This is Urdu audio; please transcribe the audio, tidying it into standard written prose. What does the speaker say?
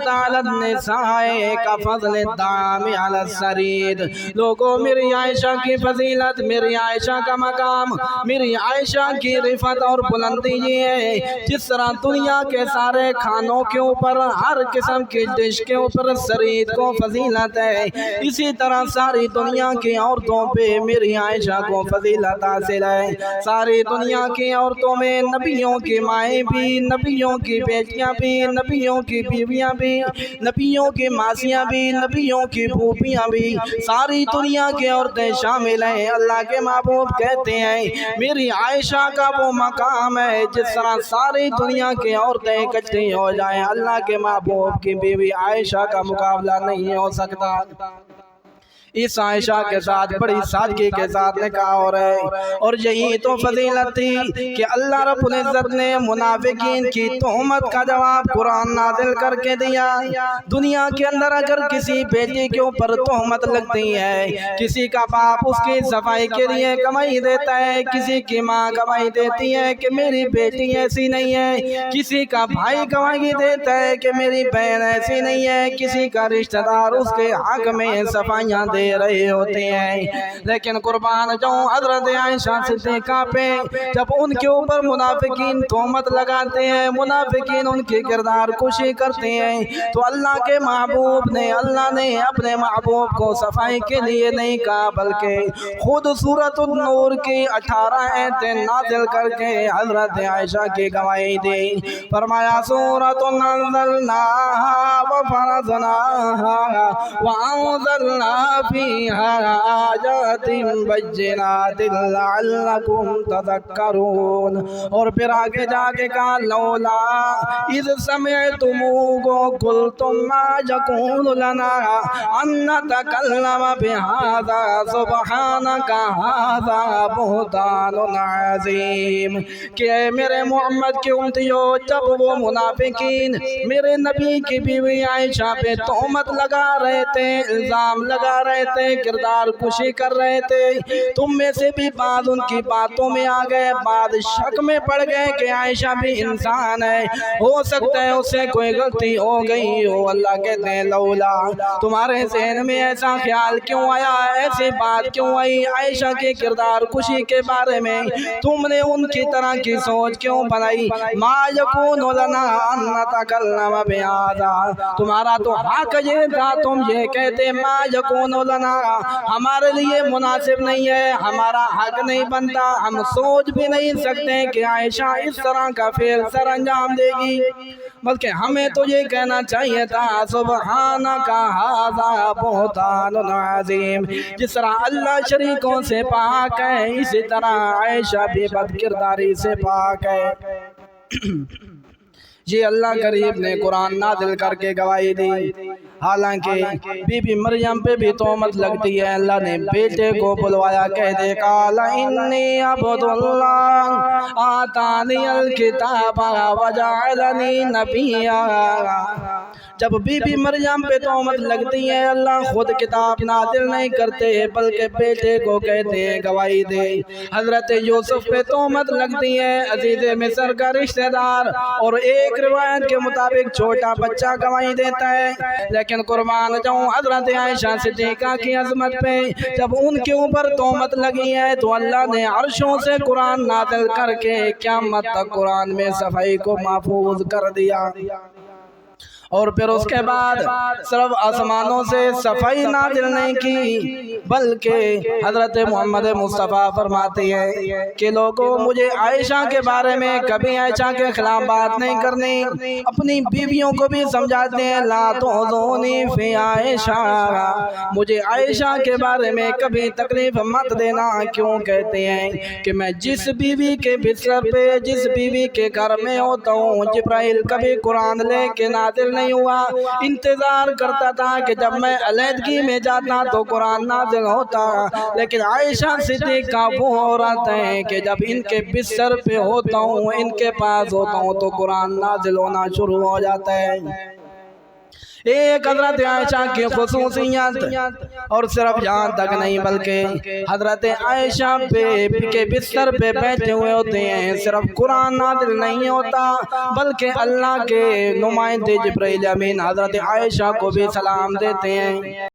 علی النساء کفضل الطعام علی السرید۔ لوگوں میری عائشہ کی فضیلت، میری عائشہ کا مقام، میری عائشہ کی رفعت اور بلندی یہ ہے جس طرح دنیا کے سارے کھانوں کے اوپر ہر قسم کی ڈش کے اوپر سرید کو فضیلت ہے، اسی طرح ساری دنیا کی عورتوں پہ میری عائشہ کو فضیلت حاصل ہے۔ ساری دنیا کی عورتوں میں نبیوں کی مائیں بھی، نبیوں کی بیٹیاں بھی، نبیوں کی بیویاں بھی، نبیوں کی ماسیاں بھی، نبیوں کی پھوپھیاں بھی، ساری دنیا کی عورتیں شامل ہیں۔ اللہ کے محبوب کہتے ہیں میری عائشہ کا وہ مقام ہے جس طرح ساری دنیا کی عورتیں اکٹھی ہو جائیں، اللہ کے محبوب کی بیوی عائشہ کا مقابلہ نہیں ہو سکتا۔ اس عائشہ کے ساتھ بڑی سادگی کے ساتھ نکاح ہو رہے، اور یہی تو فضیلت تھی کہ اللہ رب العزت نے منافقین کی تہمت کا جواب قرآن نازل کر کے دیا۔ دنیا کے اندر اگر کسی بیٹی کے اوپر تہمت لگتی ہے، کسی کا باپ اس کی صفائی کے لیے گواہی دیتا ہے، کسی کی ماں گواہی دیتی ہے کہ میری بیٹی ایسی نہیں ہے، کسی کا بھائی گواہی دیتا ہے کہ میری بہن ایسی نہیں ہے، کسی کا رشتہ دار اس کے حق میں صفائیاں دے رہے ہوتے ہیں، لیکن قربان جاؤں حضرت عائشہ صدیقہ پہ جب ان کے اوپر منافقین تہمت لگاتے ہیں، منافقین ان کی کردار کشی کرتے ہیں، تو اللہ کے محبوب نے، اللہ نے اپنے محبوب کو صفائی کے لیے نہیں کہا بلکہ خود سورۃ النور کی 18 آیتیں نازل کر کے حضرت عائشہ کی گواہی دی۔ فرمایا سورۃ انزلناها وفرضناها وانزلنا فيها آیات بینات لعلکم تذکرون، اور پھر آگے جا کے کہا لولا اذ سمعتموه قلتم ما یکون لنا ان نتکلم بهذا سبحانک هذا بہتان عظیم، کہ اے میرے محمد کی امتیوں جب وہ منافقین میرے نبی کی بیوی عائشہ پہ تہمت لگا رہے تھے، الزام لگا رہے تھے، کردار کشی کر رہے تھے، تم میں سے بھی بعض ان کی باتوں میں آ گئے، بعض شک میں پڑ گئے کہ عائشہ بھی انسان ہے، ہو سکتا ہے اس سے کوئی غلطی ہو گئی ہو۔ اللہ کہتے ہیں لولا، تمہارے ذہن میں ایسا خیال کیوں آیا، ایسی بات کیوں آئی عائشہ کے کردار کشی کے بارے میں، تم نے ان کی طرح کی سوچ کیوں بنائی؟ ما یکون لنا ان نتکلم بہذا، تمہارا تو حق یہ تھا تم یہ کہتے ما یکون لنا، ہمارے لیے مناسب نہیں ہے، ہمارا حق نہیں بنتا، ہم سوچ بھی نہیں سکتے کہ عائشہ اس طرح کا فعل سر انجام دے گی، بلکہ ہمیں تو یہ کہنا چاہیے تھا سبحانک ھذا بہتان عظیم، جس طرح اللہ شریکوں سے پاک ہے اسی طرح عائشہ بھی بد کرداری سے پاک ہے۔ یہ اللہ قریب نے قرآن نازل کر کے گواہی دی۔ حالانکہ بی بی مریم پہ بھی تہمت لگتی ہے، اللہ نے بیٹے کو بلوایا، کہہ دے قال انی عبد اللہ آتانی الکتاب وجعلنی نبیا، جب بی بی مریم پہ تہمت لگتی ہے اللہ خود کتاب نازل نہیں کرتے بلکہ بیٹے کو کہتے ہیں گواہی دے۔ حضرت یوسف پہ تہمت لگتی ہے، عزیز مصر کا رشتہ دار، اور ایک روایت کے مطابق چھوٹا بچہ گواہی دیتا ہے، لیکن قربان جاؤں حضرت عائشہ صدیقہ کی عظمت پہ جب ان کے اوپر تہمت لگی ہے تو اللہ نے عرشوں سے قرآن نازل کر کے قیامت تک قرآن میں صفائی کو محفوظ کر دیا، اور پھر اس کے بعد صرف آسمانوں سے صفائی نازل نہیں کی بلکہ حضرت محمد مصطفیٰ فرماتے ہیں کہ لوگوں مجھے عائشہ کے بارے میں کبھی عائشہ کے خلاف بات نہیں کرنی، اپنی بیویوں کو بھی سمجھاتے ہیں لا تؤذونی فی عائشہ، مجھے عائشہ کے بارے میں کبھی تکلیف مت دینا، کیوں کہتے ہیں کہ میں جس بیوی کے بستر پہ جس بیوی کے گھر میں ہوتا ہوں جبرائیل کبھی قرآن لے کے نازل نہیں ہوا، انتظار کرتا تھا کہ جب میں علیحدگی میں جاتا تو قرآن نازل ہوتا، لیکن عائشہ صدیقہ وہ عورت ہیں کہ جب ان کے بستر پہ ہوتا ہوں ان کے پاس ہوتا ہوں تو قرآن نازل ہونا شروع ہو جاتا ہے۔ ایک حضرت عائشہ کی خصوصیت اور صرف یہاں تک نہیں بلکہ حضرت عائشہ کے بستر پہ بیٹھے ہوئے ہوتے ہیں، صرف قرآن نازل نہیں ہوتا بلکہ اللہ کے نمائندے جبرائیل امین حضرت عائشہ کو بھی سلام دیتے ہیں۔